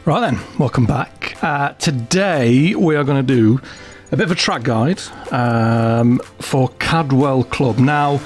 Right then, welcome back. Today we are going to do a bit of a track guide for Cadwell Club. Now,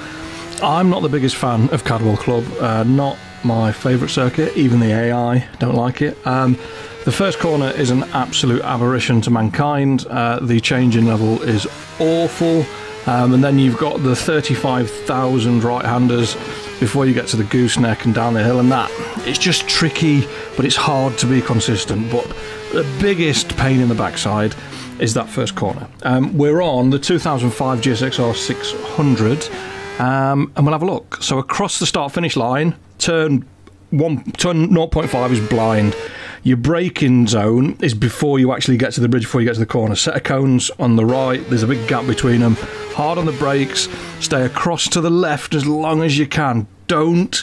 I'm not the biggest fan of Cadwell Club, not my favourite circuit, even the AI don't like it. The first corner is an absolute aberration to mankind, the changing level is awful, and then you've got the 35,000 right-handers before you get to the gooseneck and down the hill, and that it's just tricky, but it's hard to be consistent. But the biggest pain in the backside is that first corner. We're on the 2005 GSX-R600, and we'll have a look. So across the start-finish line, turn 0.5 is blind. Your braking zone is before you actually get to the bridge, before you get to the corner. Set of cones on the right, there's a big gap between them. Hard on the brakes, stay across to the left as long as you can. Don't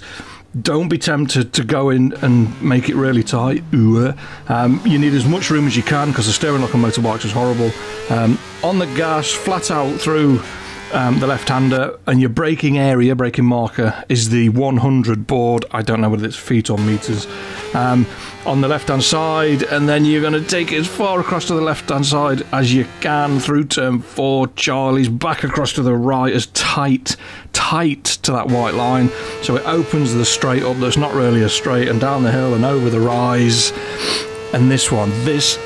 be tempted to go in and make it really tight. You need as much room as you can because the steering lock on motorbikes is horrible. On the gas, flat out through the left-hander, and your braking area, braking marker, is the 100 board. I don't know whether it's feet or meters. On the left-hand side, and then you're going to take it as far across to the left-hand side as you can through turn 4, Charlie's, back across to the right as tight to that white line, so it opens the straight up that's not really a straight, and down the hill and over the rise. And this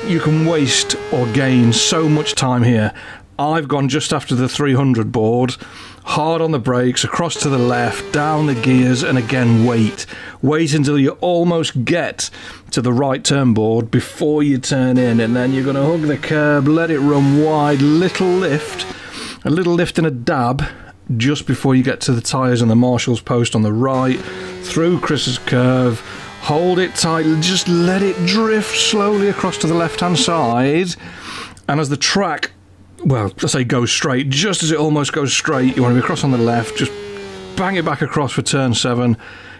you can waste or gain so much time here. I've gone just after the 300 board, hard on the brakes, across to the left, down the gears, and again wait until you almost get to the right turn board before you turn in, and then you're going to hug the curb, let it run wide, a little lift and a dab just before you get to the tyres and the marshal's post on the right, through Chris's curve, hold it tight, just let it drift slowly across to the left hand side, and as the track, well, let's say goes straight, just as it almost goes straight, you want to be across on the left, just bang it back across for turn 7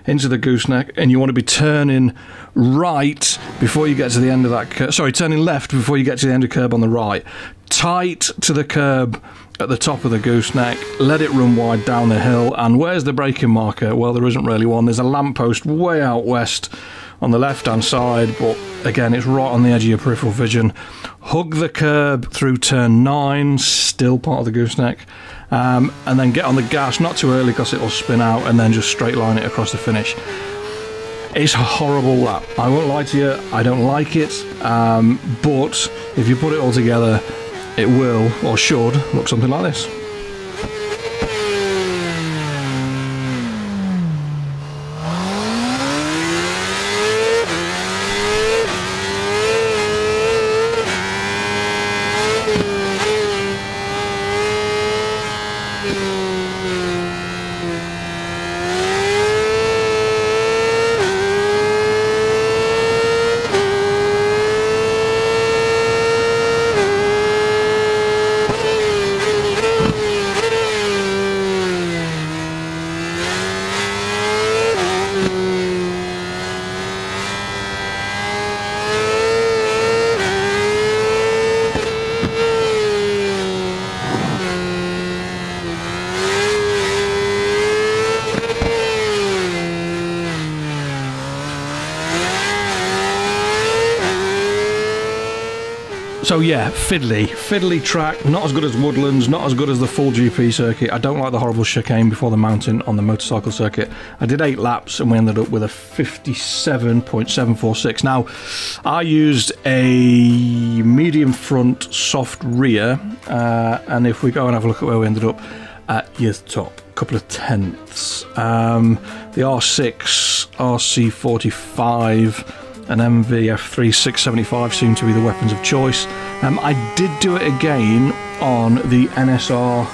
into the gooseneck, and you want to be turning right before you get to the end of that curb, turning left before you get to the end of the curb on the right, tight to the curb at the top of the gooseneck, let it run wide down the hill. And where's the braking marker? Well, there isn't really one. There's a lamppost way out west on the left hand side, but again it's right on the edge of your peripheral vision. Hug the curb through turn 9, still part of the gooseneck, and then get on the gas, not too early because it'll spin out, and then just straight line it across the finish. It's a horrible lap, I won't lie to you, I don't like it, but if you put it all together, it will, or should, look something like this. So yeah, fiddly track, not as good as Woodlands, not as good as the full GP circuit. I don't like the horrible chicane before the mountain on the motorcycle circuit. I did 8 laps and we ended up with a 57.746. Now, I used a medium front, soft rear, and if we go and have a look at where we ended up at your top, a couple of tenths. The R6, RC45, and MVF3 675 seem to be the weapons of choice. I did do it again on the NSR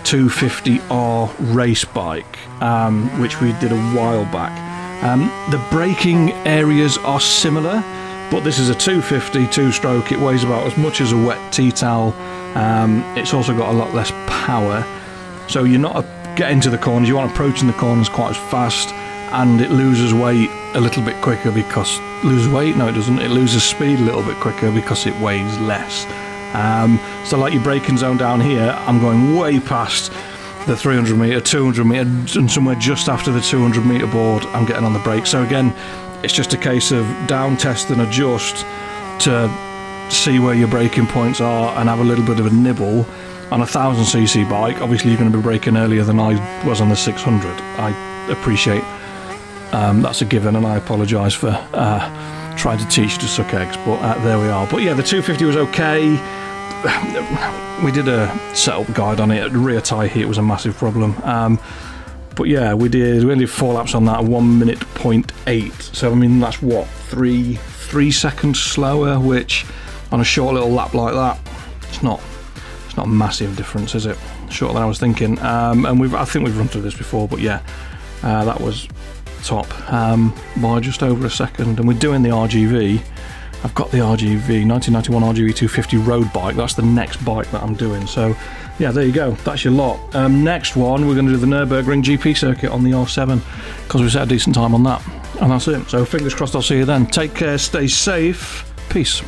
250R race bike, which we did a while back. The braking areas are similar, but this is a 250 two-stroke. It weighs about as much as a wet tea towel. It's also got a lot less power, so you're not getting to the corners, you aren't approaching the corners quite as fast, and it loses weight a little bit quicker because... loses weight? No, it doesn't. It loses speed a little bit quicker because it weighs less. So like your braking zone down here, I'm going way past the 300 metre, 200 metre, and somewhere just after the 200 metre board I'm getting on the brake. So again, it's just a case of down test and adjust to see where your braking points are and have a little bit of a nibble. On a 1000cc bike, obviously you're going to be braking earlier than I was on the 600. I appreciate that's a given, and I apologise for trying to teach you to suck eggs, but there we are. But yeah, the 250 was okay. We did a setup guide on it. Rear tyre heat was a massive problem. But yeah, we only did 4 laps on that, 1:08. So I mean, that's what, three seconds slower, which on a short little lap like that, it's not a massive difference, is it? Shorter than I was thinking. And I think we've run through this before, but yeah, that was top by just over a second. And we're doing the RGV. I've got the RGV 1991 RGV 250 road bike. That's the next bike that I'm doing. So yeah, there you go. That's your lot. Next one, we're going to do the Nürburgring GP circuit on the R7 because we set a decent time on that. And that's it. So fingers crossed I'll see you then. Take care, stay safe. Peace.